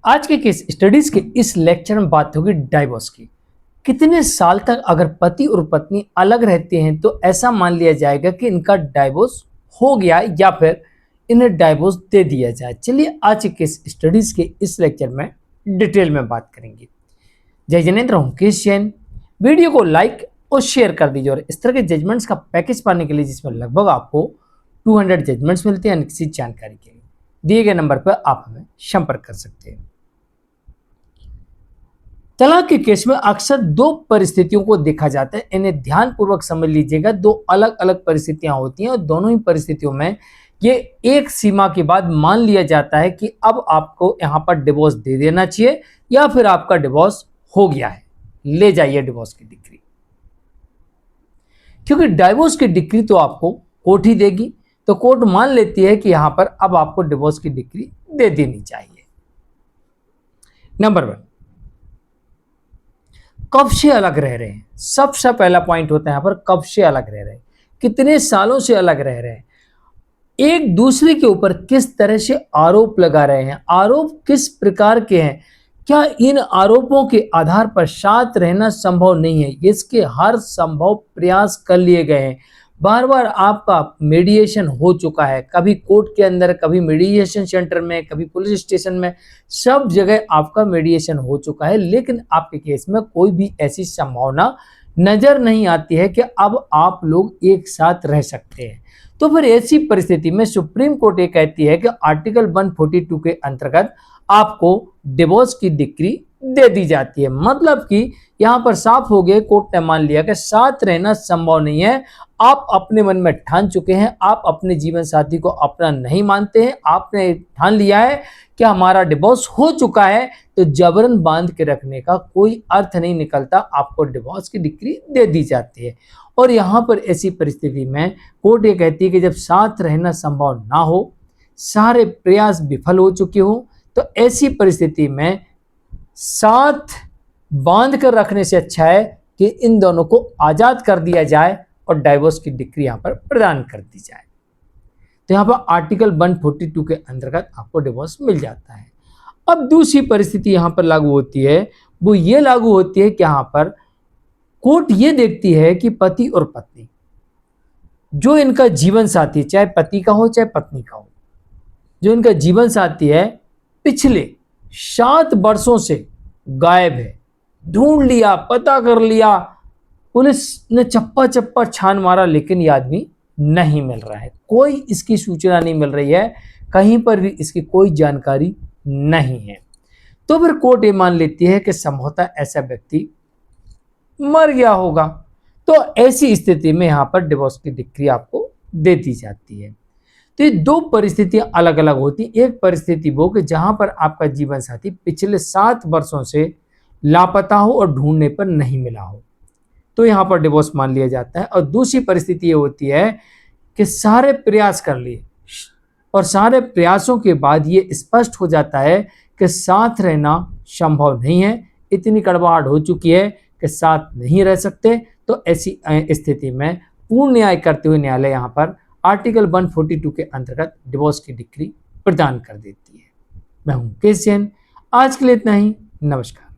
आज के case studies के इस लेक्चर में बात होगी डाइवोर्स की। कितने साल तक अगर पति और पत्नी अलग रहते हैं तो ऐसा मान लिया जाएगा कि इनका डाइवोर्स हो गया या फिर इन्हें डाइवोर्स दे दिया जाए। चलिए आज के केस स्टडीज के इस लेक्चर में डिटेल में बात करेंगे। जय जिनेंद्र हूं केस जैन। वीडियो को लाइक और शेयर कर दीजिए और इस तरह के जजमेंट्स का पैकेज पाने के लिए जिसमें लगभग आपको 200 जजमेंट्स मिलते हैं किसी जानकारी के लिए दिए गए नंबर पर आप हमें संपर्क कर सकते हैं। तलाक के केस में अक्सर दो परिस्थितियों को देखा जाता है, इन्हें ध्यानपूर्वक समझ लीजिएगा। दो अलग अलग परिस्थितियां होती हैं और दोनों ही परिस्थितियों में ये एक सीमा के बाद मान लिया जाता है कि अब आपको यहां पर डिवोर्स दे देना चाहिए या फिर आपका डिवोर्स हो गया है, ले जाइए डिवोर्स की डिक्री। क्योंकि डिवोर्स की डिक्री तो आपको कोर्ट ही देगी, तो कोर्ट मान लेती है कि यहां पर अब आपको डिवोर्स की डिक्री दे देनी चाहिए। नंबर 1, कब से अलग रह रहे हैं। सबसे पहला पॉइंट होता है यहां पर कब से अलग रह रहे हैं, कितने सालों से अलग रह रहे हैं, एक दूसरे के ऊपर किस तरह से आरोप लगा रहे हैं, आरोप किस प्रकार के हैं, क्या इन आरोपों के आधार पर साथ रहना संभव नहीं है, इसके हर संभव प्रयास कर लिए गए हैं। बार बार आपका मीडिएशन हो चुका है, कभी कोर्ट के अंदर, कभी मीडिएशन सेंटर में, कभी पुलिस स्टेशन में, सब जगह आपका मीडिएशन हो चुका है, लेकिन आपके केस में कोई भी ऐसी संभावना नजर नहीं आती है कि अब आप लोग एक साथ रह सकते हैं। तो फिर ऐसी परिस्थिति में सुप्रीम कोर्ट ये कहती है कि आर्टिकल 142 के अंतर्गत आपको डिवोर्स की डिक्री दे दी जाती है। मतलब कि यहां पर साफ हो गया, कोर्ट ने मान लिया कि साथ रहना संभव नहीं है। आप अपने मन में ठान चुके हैं, आप अपने जीवन साथी को अपना नहीं मानते हैं, आपने ठान लिया है कि हमारा डिवोर्स हो चुका है, तो जबरन बांध के रखने का कोई अर्थ नहीं निकलता, आपको डिवोर्स की डिक्री दे दी जाती है। और यहां पर ऐसी परिस्थिति में कोर्ट ये कहती है कि जब साथ रहना संभव ना हो, सारे प्रयास विफल हो चुके हो, तो ऐसी परिस्थिति में साथ बांध कर रखने से अच्छा है कि इन दोनों को आजाद कर दिया जाए और डाइवोर्स की डिक्री यहां पर प्रदान कर दी जाए। तो यहां पर आर्टिकल 142 के अंतर्गत आपको डिवोर्स मिल जाता है। अब दूसरी परिस्थिति यहां पर लागू होती है, वो ये लागू होती है कि यहां पर कोर्ट ये देखती है कि पति और पत्नी, जो इनका जीवन साथी, चाहे पति का हो चाहे पत्नी का हो, जो इनका जीवन साथी है पिछले 7 वर्षों से गायब है, ढूंढ लिया, पता कर लिया, पुलिस ने चप्पा चप्पा छान मारा, लेकिन ये आदमी नहीं मिल रहा है, कोई इसकी सूचना नहीं मिल रही है, कहीं पर भी इसकी कोई जानकारी नहीं है। तो फिर कोर्ट ये मान लेती है कि संभवतः ऐसा व्यक्ति मर गया होगा। तो ऐसी स्थिति में यहां पर डिवोर्स की डिक्री आपको दे दी जाती है। तो ये दो परिस्थितियां अलग अलग होती हैं। एक परिस्थिति वो कि जहां पर आपका जीवन साथी पिछले 7 वर्षों से लापता हो और ढूंढने पर नहीं मिला हो, तो यहां पर डिवोर्स मान लिया जाता है। और दूसरी परिस्थिति ये होती है कि सारे प्रयास कर लिए और सारे प्रयासों के बाद ये स्पष्ट हो जाता है कि साथ रहना संभव नहीं है, इतनी कड़वाहट हो चुकी है कि साथ नहीं रह सकते। तो ऐसी स्थिति में पूर्ण न्याय करते हुए न्यायालय यहां पर आर्टिकल 142 के अंतर्गत डिवोर्स की डिक्री प्रदान कर देती है। मैं हूं केस जैन, आज के लिए इतना ही। नमस्कार।